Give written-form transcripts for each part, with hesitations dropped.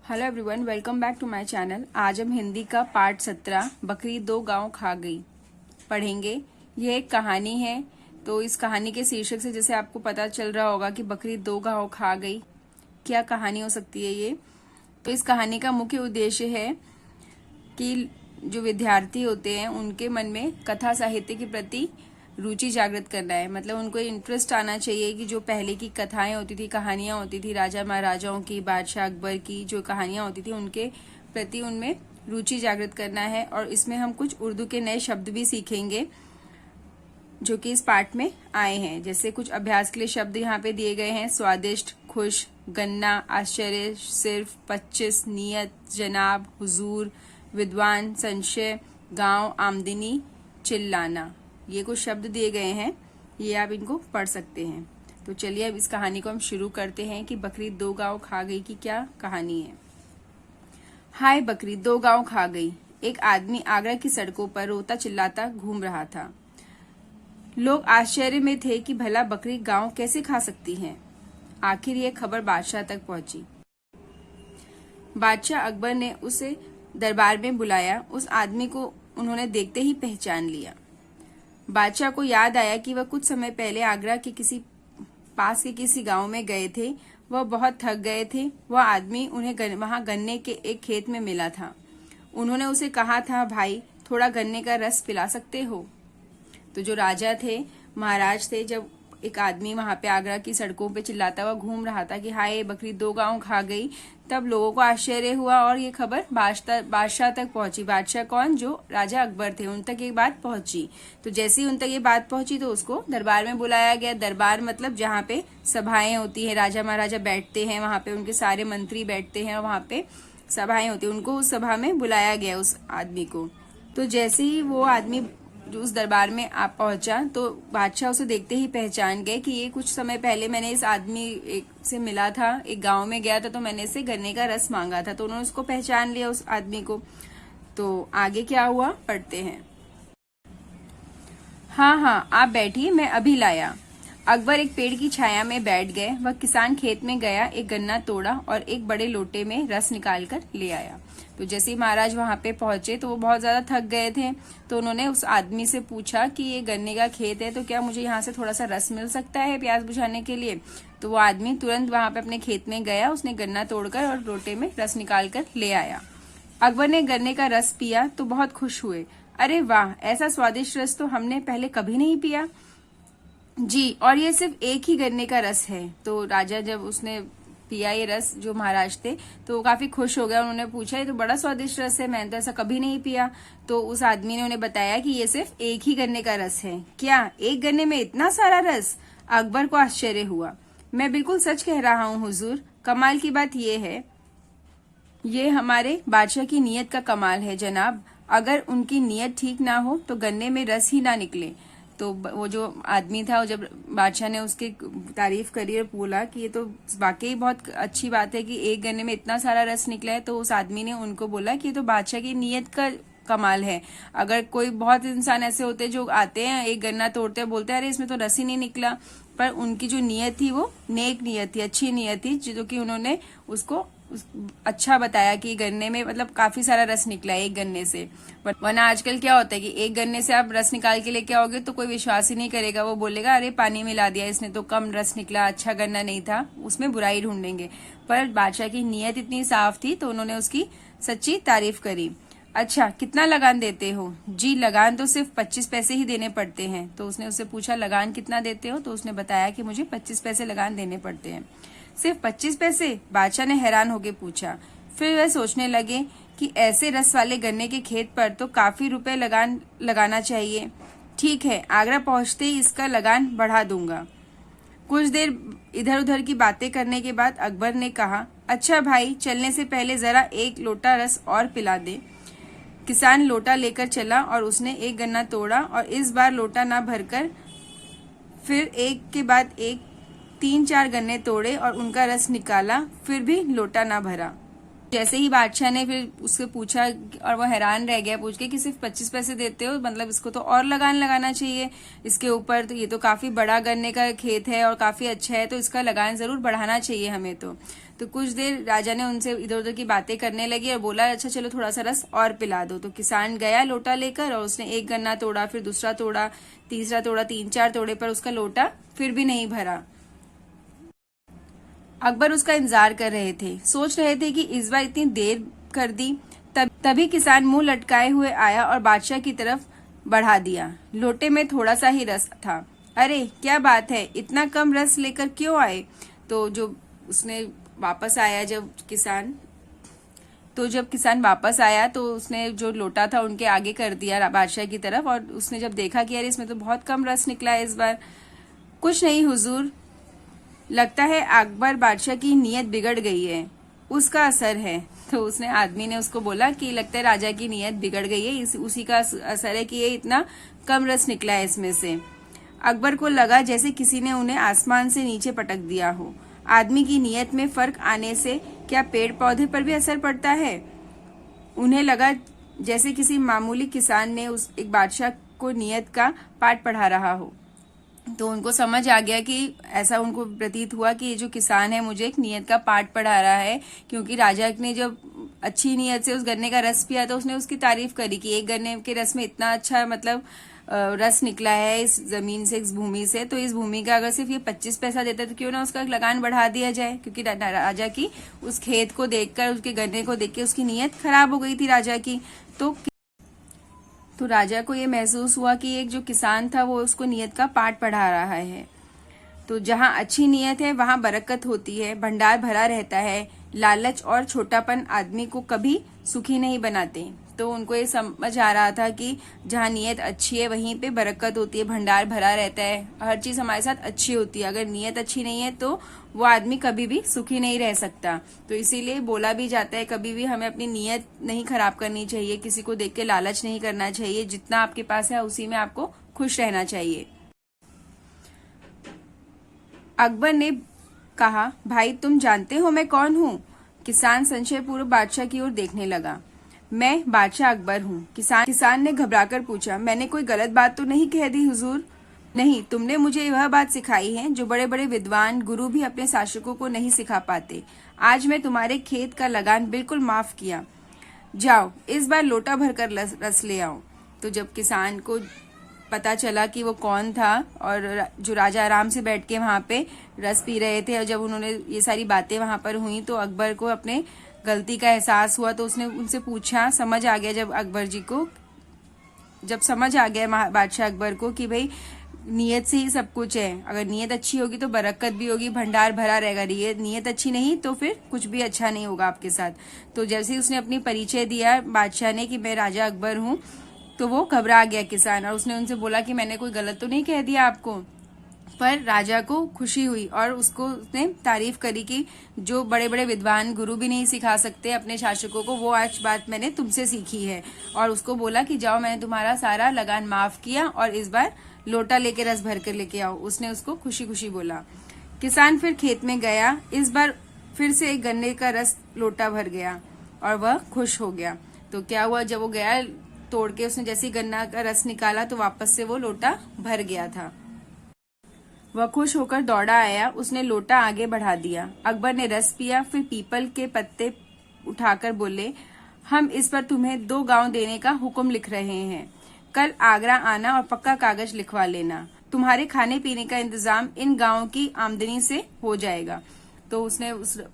Hello everyone, welcome back to my channel. आज हम हिंदी का पार्ट 17 बकरी दो गांव खा गई पढ़ेंगे। यह एक कहानी है। तो इस कहानी के शीर्षक से जैसे आपको पता चल रहा होगा कि बकरी दो गांव खा गई, क्या कहानी हो सकती है ये। तो इस कहानी का मुख्य उद्देश्य है कि जो विद्यार्थी होते हैं उनके मन में कथा साहित्य के प्रति रुचि जागृत करना है। मतलब उनको इंटरेस्ट आना चाहिए कि जो पहले की कथाएं होती थी, कहानियां होती थी, राजा महाराजाओं की, बादशाह अकबर की जो कहानियां होती थी उनके प्रति उनमें रुचि जागृत करना है। और इसमें हम कुछ उर्दू के नए शब्द भी सीखेंगे जो कि इस पाठ में आए हैं। जैसे कुछ अभ्यास के लिए शब्द यहाँ पे दिए गए हैं: स्वादिष्ट, खुश, गन्ना, आश्चर्य, सिर्फ, 25, नियत, जनाब, हुजूर, विद्वान, संशय, गांव, आमदनी, चिल्लाना। ये कुछ शब्द दिए गए हैं, ये आप इनको पढ़ सकते हैं। तो चलिए अब इस कहानी को हम शुरू करते हैं कि बकरी दो गांव खा गई की क्या कहानी है। हाय बकरी दो गांव खा गई। एक आदमी आगरा की सड़कों पर रोता चिल्लाता घूम रहा था। लोग आश्चर्य में थे कि भला बकरी गांव कैसे खा सकती है। आखिर ये खबर बादशाह तक पहुंची। बादशाह अकबर ने उसे दरबार में बुलाया। उस आदमी को उन्होंने देखते ही पहचान लिया। बादशाह को याद आया कि वह कुछ समय पहले आगरा के किसी गांव में गए थे। वह बहुत थक गए थे। वह आदमी उन्हें वहां गन्ने के एक खेत में मिला था। उन्होंने उसे कहा था, भाई थोड़ा गन्ने का रस पिला सकते हो। तो जो राजा थे, महाराज थे, जब एक आदमी वहां पे आगरा की सड़कों पे चिल्लाता हुआ घूम रहा था कि हाय बकरी दो गांव खा गई, तब लोगों को आश्चर्य हुआ और ये खबर बादशाह तक पहुंची। बादशाह कौन? जो राजा अकबर थे, उन तक ये बात पहुंची। तो जैसे ही उन तक ये बात पहुंची तो उसको दरबार में बुलाया गया। दरबार मतलब जहाँ पे सभाएं होती है, राजा महाराजा बैठते हैं, वहां पे उनके सारे मंत्री बैठते हैं और वहां पे सभाएं होती है। उनको उस सभा में बुलाया गया उस आदमी को। तो जैसे ही वो आदमी जो उस दरबार में आप पहुंचा तो बादशाह उसे देखते ही पहचान गए कि ये कुछ समय पहले मैंने इस आदमी से मिला था, एक गांव में गया था तो मैंने इससे गन्ने का रस मांगा था। तो उन्होंने उसको पहचान लिया, उस आदमी को। तो आगे क्या हुआ पढ़ते हैं। हाँ, आप बैठिए, मैं अभी लाया। अकबर एक पेड़ की छाया में बैठ गए। वह किसान खेत में गया, एक गन्ना तोड़ा और एक बड़े लोटे में रस निकाल कर ले आया। तो जैसे ही महाराज वहां पे पहुंचे तो वो बहुत ज्यादा थक गए थे। तो उन्होंने उस आदमी से पूछा कि ये गन्ने का खेत है, तो क्या मुझे यहाँ से थोड़ा सा रस मिल सकता है प्यास बुझाने के लिए। तो वो आदमी तुरंत वहां पे अपने खेत में गया, उसने गन्ना तोड़कर और लोटे में रस निकाल कर ले आया। अकबर ने गन्ने का रस पिया तो बहुत खुश हुए। अरे वाह, ऐसा स्वादिष्ट रस तो हमने पहले कभी नहीं पिया जी, और ये सिर्फ एक ही गन्ने का रस है। तो राजा जब उसने पिया ये रस, जो महाराज थे, तो वो काफी खुश हो गया। उन्होंने पूछा, ये तो बड़ा स्वादिष्ट रस है, मैंने तो ऐसा कभी नहीं पिया। तो उस आदमी ने उन्हें बताया कि ये सिर्फ एक ही गन्ने का रस है। क्या एक गन्ने में इतना सारा रस? अकबर को आश्चर्य हुआ। मैं बिल्कुल सच कह रहा हूँ हुजूर। कमाल की बात ये है, ये हमारे बादशाह की नीयत का कमाल है जनाब। अगर उनकी नीयत ठीक ना हो तो गन्ने में रस ही ना निकले। तो वो जो आदमी था, जब बादशाह ने उसकी तारीफ करी और बोला कि ये तो वाकई बहुत अच्छी बात है कि एक गन्ने में इतना सारा रस निकला है, तो उस आदमी ने उनको बोला कि ये तो बादशाह की नीयत का कमाल है। अगर कोई बहुत इंसान ऐसे होते हैं जो आते हैं, एक गन्ना तोड़ते हैं, बोलते हैं अरे इसमें तो रस ही नहीं निकला, पर उनकी जो नीयत थी वो नेक नीयत थी, अच्छी नीयत थी, जो कि उन्होंने उसको अच्छा बताया कि गन्ने में मतलब काफी सारा रस निकला है एक गन्ने से। वरना आजकल क्या होता है कि एक गन्ने से आप रस निकाल के लेके आओगे तो कोई विश्वास ही नहीं करेगा। वो बोलेगा अरे पानी मिला दिया इसने, तो कम रस निकला, अच्छा गन्ना नहीं था, उसमें बुराई ढूंढेंगे। पर बादशाह की नीयत इतनी साफ थी तो उन्होंने उसकी सच्ची तारीफ करी। अच्छा, कितना लगान देते हो? जी, लगान तो सिर्फ 25 पैसे ही देने पड़ते हैं। तो उसने उससे पूछा, लगान कितना देते हो? तो उसने बताया कि मुझे 25 पैसे लगान देने पड़ते हैं। सिर्फ 25 पैसे? बादशाह ने हैरान होकर पूछा। फिर वह सोचने लगे कि ऐसे रस वाले गन्ने के खेत पर तो काफी रुपए लगान लगाना चाहिए। ठीक है, आगरा पहुंचते ही इसका लगान बढ़ा दूंगा। कुछ देर इधर उधर की बातें करने के बाद अकबर ने कहा, अच्छा भाई, चलने से पहले जरा एक लोटा रस और पिला दे। किसान लोटा लेकर चला और उसने एक गन्ना तोड़ा और इस बार लोटा ना भरकर फिर एक के बाद एक 3-4 गन्ने तोड़े और उनका रस निकाला, फिर भी लोटा ना भरा। जैसे ही बादशाह ने फिर उससे पूछा और वो हैरान रह गया पूछ के कि सिर्फ 25 पैसे देते हो, मतलब इसको तो और लगान लगाना चाहिए इसके ऊपर, तो ये तो काफी बड़ा गन्ने का खेत है और काफी अच्छा है, तो इसका लगान जरूर बढ़ाना चाहिए हमें। तो कुछ देर राजा ने उनसे इधर उधर की बातें करने लगी और बोला अच्छा चलो थोड़ा सा रस और पिला दो। तो किसान गया लोटा लेकर और उसने एक गन्ना तोड़ा, फिर दूसरा तोड़ा, तीसरा तोड़ा, 3-4 तोड़े पर उसका लोटा फिर भी नहीं भरा। अकबर उसका इंतजार कर रहे थे, सोच रहे थे कि इस बार इतनी देर कर दी। तभी किसान मुंह लटकाए हुए आया और बादशाह की तरफ बढ़ा दिया। लोटे में थोड़ा सा ही रस था। अरे क्या बात है, इतना कम रस लेकर क्यों आए? तो उसने वापस आया जब किसान वापस आया तो उसने जो लोटा था उनके आगे कर दिया बादशाह की तरफ, और उसने जब देखा कि अरे इसमें तो बहुत कम रस निकला है इस बार। कुछ नहीं हुजूर, लगता है अकबर बादशाह की नीयत बिगड़ गई है, उसका असर है। तो उसने आदमी ने उसको बोला कि लगता है राजा की नीयत बिगड़ गई है, उसी का असर है कि ये इतना कम रस निकला है इसमें से। अकबर को लगा जैसे किसी ने उन्हें आसमान से नीचे पटक दिया हो। आदमी की नीयत में फर्क आने से क्या पेड़ पौधे पर भी असर पड़ता है? उन्हें लगा जैसे किसी मामूली किसान ने एक बादशाह को नीयत का पाठ पढ़ा रहा हो। तो उनको समझ आ गया कि ऐसा उनको प्रतीत हुआ कि ये जो किसान है मुझे एक नीयत का पाठ पढ़ा रहा है, क्योंकि राजा ने जब अच्छी नीयत से उस गन्ने का रस पिया तो उसने उसकी तारीफ करी कि एक गन्ने के रस में इतना अच्छा रस निकला है इस जमीन से, इस भूमि से, तो इस भूमि का अगर सिर्फ ये 25 पैसा देता तो क्यों ना उसका लगान बढ़ा दिया जाए। क्योंकि राजा की उस खेत को देखकर, उसके गन्ने को देख के उसकी नीयत खराब हो गई थी राजा की। तो राजा को ये महसूस हुआ कि एक जो किसान था वो उसको नीयत का पाठ पढ़ा रहा है। तो जहाँ अच्छी नीयत है वहाँ बरकत होती है, भंडार भरा रहता है। लालच और छोटापन आदमी को कभी सुखी नहीं बनाते। तो उनको ये समझ आ रहा था कि जहाँ नीयत अच्छी है वहीं पे बरकत होती है, भंडार भरा रहता है, हर चीज हमारे साथ अच्छी होती है। अगर नीयत अच्छी नहीं है तो वो आदमी कभी भी सुखी नहीं रह सकता। तो इसीलिए बोला भी जाता है कभी भी हमें अपनी नीयत नहीं खराब करनी चाहिए, किसी को देख के लालच नहीं करना चाहिए। जितना आपके पास है उसी में आपको खुश रहना चाहिए। अकबर ने कहा, भाई तुम जानते हो मैं कौन हूँ? किसान संशय पूर्व बादशाह की ओर देखने लगा। मैं बादशाह अकबर हूँ। किसान ने घबराकर पूछा, मैंने कोई गलत बात तो नहीं कह दी हुजूर? नहीं, तुमने मुझे वह बात सिखाई है जो बड़े बड़े विद्वान गुरु भी अपने शासकों को नहीं सिखा पाते। आज मैं तुम्हारे खेत का लगान बिल्कुल माफ किया। जाओ इस बार लोटा भरकर रस ले आओ। तो जब किसान को पता चला कि वो कौन था और जो राजा आराम से बैठ के वहां पे रस पी रहे थे, और जब उन्होंने ये सारी बातें वहां पर हुई तो अकबर को अपने गलती का एहसास हुआ। तो उसने उनसे पूछा, समझ आ गया जब समझ आ गया बादशाह अकबर को कि भाई नीयत से ही सब कुछ है। अगर नीयत अच्छी होगी तो बरकत भी होगी, भंडार भरा रहेगा। नीयत अच्छी नहीं तो फिर कुछ भी अच्छा नहीं होगा आपके साथ। तो जैसे ही उसने अपनी परिचय दिया बादशाह ने कि मैं राजा अकबर हूँ, तो वो घबरा गया किसान, और उसने उनसे बोला कि मैंने कोई गलत तो नहीं कह दिया आपको। पर राजा को खुशी हुई और उसने तारीफ करी कि जो बड़े बड़े विद्वान गुरु भी नहीं सिखा सकते अपने शासकों को, वो आज बात मैंने तुमसे सीखी है। और उसको बोला कि जाओ मैंने तुम्हारा सारा लगान माफ किया और इस बार लोटा लेके रस भर कर लेके आओ। उसने उसको खुशी खुशी बोला। किसान फिर खेत में गया। इस बार फिर से एक गन्ने का रस लोटा भर गया और वह खुश हो गया। तो क्या हुआ, जब वो गया तोड़ के, उसने जैसे गन्ना का रस निकाला तो वापस से वो लोटा भर गया था। वह खुश होकर दौड़ा आया, उसने लोटा आगे बढ़ा दिया। अकबर ने रस पिया, फिर पीपल के पत्ते उठाकर बोले, हम इस पर तुम्हें 2 गांव देने का हुक्म लिख रहे हैं। कल आगरा आना और पक्का कागज लिखवा लेना। तुम्हारे खाने पीने का इंतजाम इन गांवों की आमदनी से हो जाएगा। तो उसने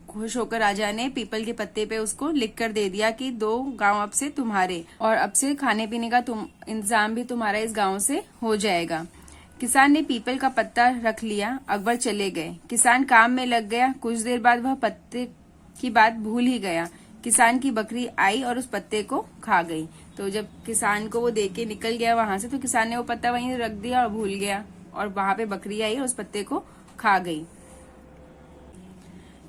खुश होकर राजा ने पीपल के पत्ते पे उसको लिख कर दे दिया कि 2 गांव अब से तुम्हारे, और अब से खाने पीने का इंतजाम भी तुम्हारा इस गांव से हो जाएगा। किसान ने पीपल का पत्ता रख लिया। अकबर चले गए। किसान काम में लग गया। कुछ देर बाद वह पत्ते की बात भूल ही गया। किसान की बकरी आई और उस पत्ते को खा गई। तो जब किसान को वो देख के निकल गया वहां से, तो किसान ने वो पत्ता वहीं रख दिया और भूल गया, और वहां पे बकरी आई और उस पत्ते को खा गई।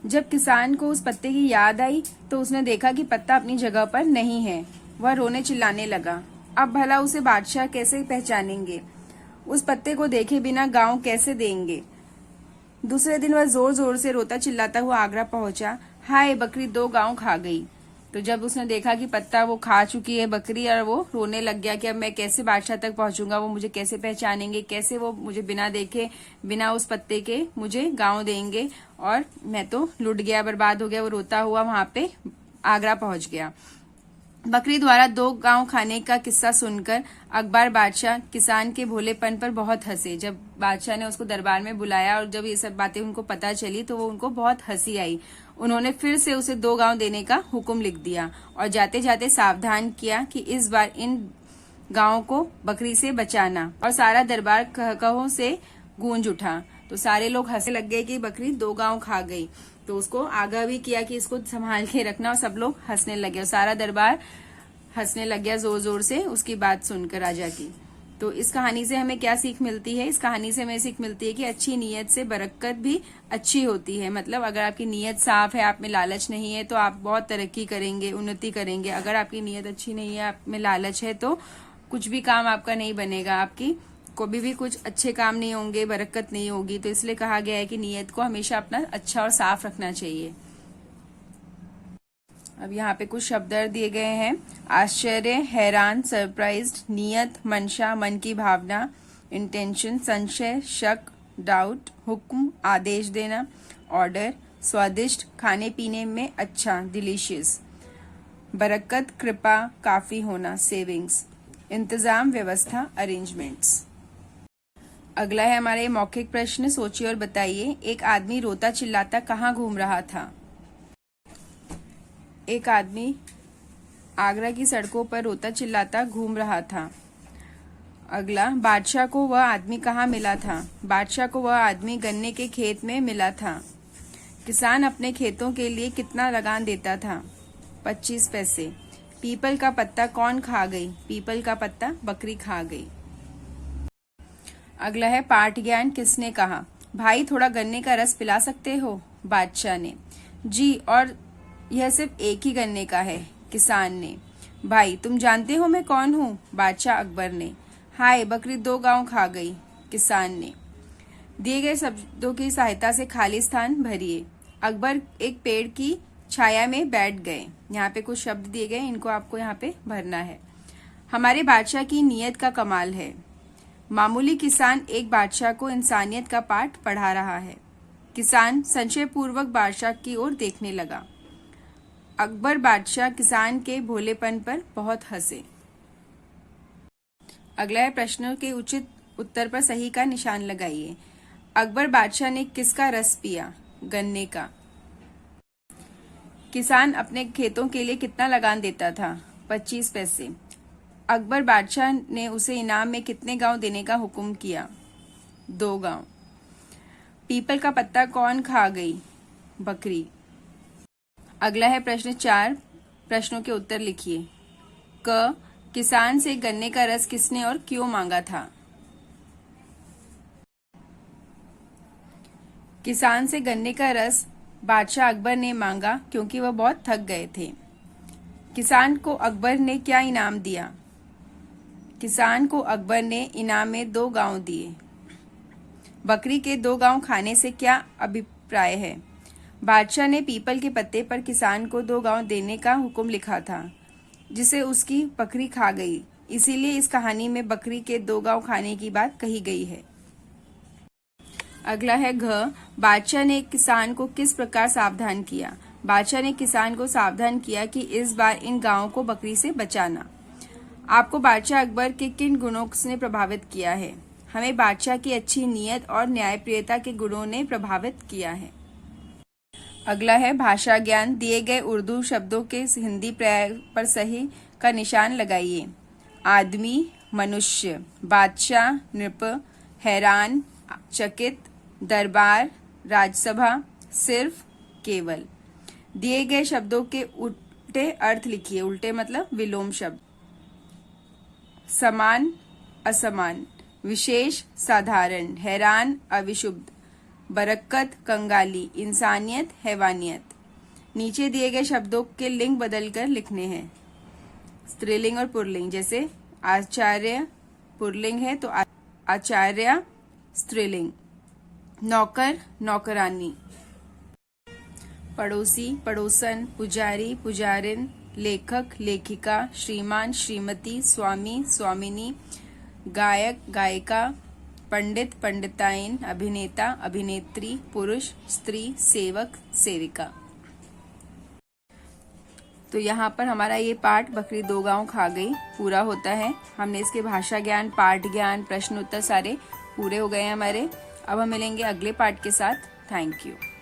जब किसान को उस पत्ते की याद आई तो उसने देखा कि पत्ता अपनी जगह पर नहीं है। वह रोने चिल्लाने लगा। अब भला उसे बादशाह कैसे पहचानेंगे? उस पत्ते को देखे बिना गांव कैसे देंगे? दूसरे दिन वह जोर जोर से रोता चिल्लाता हुआ आगरा पहुंचा। हाय, बकरी 2 गांव खा गई। तो जब उसने देखा कि पत्ता वो खा चुकी है बकरी, और वो रोने लग गया कि अब मैं कैसे बादशाह तक पहुंचूंगा, वो मुझे कैसे पहचानेंगे, कैसे वो मुझे बिना देखे बिना उस पत्ते के मुझे गांव देंगे, और मैं तो लुट गया, बर्बाद हो गया। वो रोता हुआ वहां पे आगरा पहुंच गया। बकरी द्वारा 2 गांव खाने का किस्सा सुनकर अकबर बादशाह किसान के भोलेपन पर बहुत हंसे। जब बादशाह ने उसको दरबार में बुलाया और जब ये सब बातें उनको पता चली तो वो उनको बहुत हंसी आई। उन्होंने फिर से उसे 2 गांव देने का हुक्म लिख दिया और जाते जाते सावधान किया कि इस बार इन गांवों को बकरी से बचाना। और सारा दरबार कहकहों से गूंज उठा। तो सारे लोग हंसने लग गए कि बकरी 2 गांव खा गई। तो उसको आगाह भी किया कि इसको संभाल के रखना, और सब लोग हंसने लगे और सारा दरबार हंसने लग गया जोर जोर से उसकी बात सुनकर राजा की। तो इस कहानी से हमें क्या सीख मिलती है? इस कहानी से हमें सीख मिलती है कि अच्छी नीयत से बरकत भी अच्छी होती है। मतलब अगर आपकी नीयत साफ है, आप में लालच नहीं है, तो आप बहुत तरक्की करेंगे, उन्नति करेंगे। अगर आपकी नीयत अच्छी नहीं है, आप में लालच है, तो कुछ भी काम आपका नहीं बनेगा, आपकी कभी भी कुछ अच्छे काम नहीं होंगे, बरकत नहीं होगी। तो इसलिए कहा गया है कि नीयत को हमेशा अपना अच्छा और साफ रखना चाहिए। अब यहाँ पे कुछ शब्द दिए गए हैं। आश्चर्य, हैरान, सरप्राइज्ड, नियत, मंशा, मन की भावना, इंटेंशन, संशय, शक, डाउट, हुक्म, आदेश देना, ऑर्डर, स्वादिष्ट, खाने पीने में अच्छा, डिलीशियस, बरकत, कृपा, काफी होना, सेविंग्स, इंतजाम, व्यवस्था, अरेंजमेंट्स। अगला है हमारे मौखिक प्रश्न, सोचिए और बताइए। एक आदमी रोता चिल्लाता कहाँ घूम रहा था? एक आदमी आगरा की सड़कों पर रोता चिल्लाता घूम रहा था। अगला, बादशाह को वह आदमी कहाँ मिला था? बादशाह को वह आदमी गन्ने के खेत में मिला था। किसान अपने खेतों के लिए कितना लगान देता था? 25 पैसे। पीपल का पत्ता कौन खा गई? पीपल का पत्ता बकरी खा गई। अगला है पाठ ज्ञान, किसने कहा? भाई थोड़ा गन्ने का रस पिला सकते हो? बादशाह ने। जी, और यह सिर्फ एक ही गन्ने का है। किसान ने। भाई तुम जानते हो मैं कौन हूँ? बादशाह अकबर ने। हाय, बकरी 2 गांव खा गई। किसान ने। दिए गए शब्दों की सहायता से खाली स्थान भरिए। अकबर एक पेड़ की छाया में बैठ गए। यहाँ पे कुछ शब्द दिए गए, इनको आपको यहाँ पे भरना है। हमारे बादशाह की नीयत का कमाल है। मामूली किसान एक बादशाह को इंसानियत का पाठ पढ़ा रहा है। किसान संशय पूर्वक बादशाह की ओर देखने लगा। अकबर बादशाह किसान के भोलेपन पर बहुत हंसे। अगला है प्रश्नों के उचित उत्तर पर सही का निशान लगाइए। अकबर बादशाह ने किसका रस पिया? गन्ने का। किसान अपने खेतों के लिए कितना लगान देता था? 25 पैसे। अकबर बादशाह ने उसे इनाम में कितने गांव देने का हुक्म किया? 2 गांव। पीपल का पत्ता कौन खा गई? बकरी। अगला है प्रश्न 4, प्रश्नों के उत्तर लिखिए। क, किसान से गन्ने का रस किसने और क्यों मांगा था? किसान से गन्ने का रस बादशाह अकबर ने मांगा क्योंकि वह बहुत थक गए थे। किसान को अकबर ने क्या इनाम दिया? किसान को अकबर ने इनाम में 2 गांव दिए। बकरी के 2 गांव खाने से क्या अभिप्राय है? बादशाह ने पीपल के पत्ते पर किसान को 2 गांव देने का हुक्म लिखा था, जिसे उसकी बकरी खा गई। इसीलिए इस कहानी में बकरी के 2 गांव खाने की बात कही गई है। अगला है घ, बादशाह ने किसान को किस प्रकार सावधान किया? बादशाह ने किसान को सावधान किया कि इस बार इन गांवों को बकरी से बचाना। आपको बादशाह अकबर के किन गुणों ने प्रभावित किया है? हमें बादशाह की अच्छी नीयत और न्यायप्रियता के गुणों ने प्रभावित किया है। अगला है भाषा ज्ञान, दिए गए उर्दू शब्दों के हिंदी पर्याय पर सही का निशान लगाइए। आदमी, मनुष्य, बादशाह, नृप, हैरान, चकित, दरबार, राजसभा, सिर्फ, केवल। दिए गए शब्दों के उल्टे अर्थ लिखिए। उल्टे मतलब विलोम शब्द। समान, असमान, विशेष, साधारण, हैरान, अविशुद्ध, बरकत, कंगाली, इंसानियत, हैवानियत। नीचे दिए गए शब्दों के लिंग बदलकर लिखने हैं। स्त्रीलिंग और पुल्लिंग, जैसे आचार्य पुल्लिंग है तो आचार्य स्त्रीलिंग। नौकर, नौकरानी। पड़ोसी, पड़ोसन, पुजारी, पुजारिन, लेखक लेखिका, श्रीमान श्रीमती, स्वामी स्वामिनी, गायक गायिका, पंडित पंडिताइन, अभिनेता अभिनेत्री, पुरुष स्त्री, सेवक सेविका। तो यहाँ पर हमारा ये पाठ बकरी दो गांव खा गई पूरा होता है। हमने इसके भाषा ज्ञान, पाठ ज्ञान, प्रश्न उत्तर सारे पूरे हो गए हैं हमारे। अब हम मिलेंगे अगले पाठ के साथ। Thank you.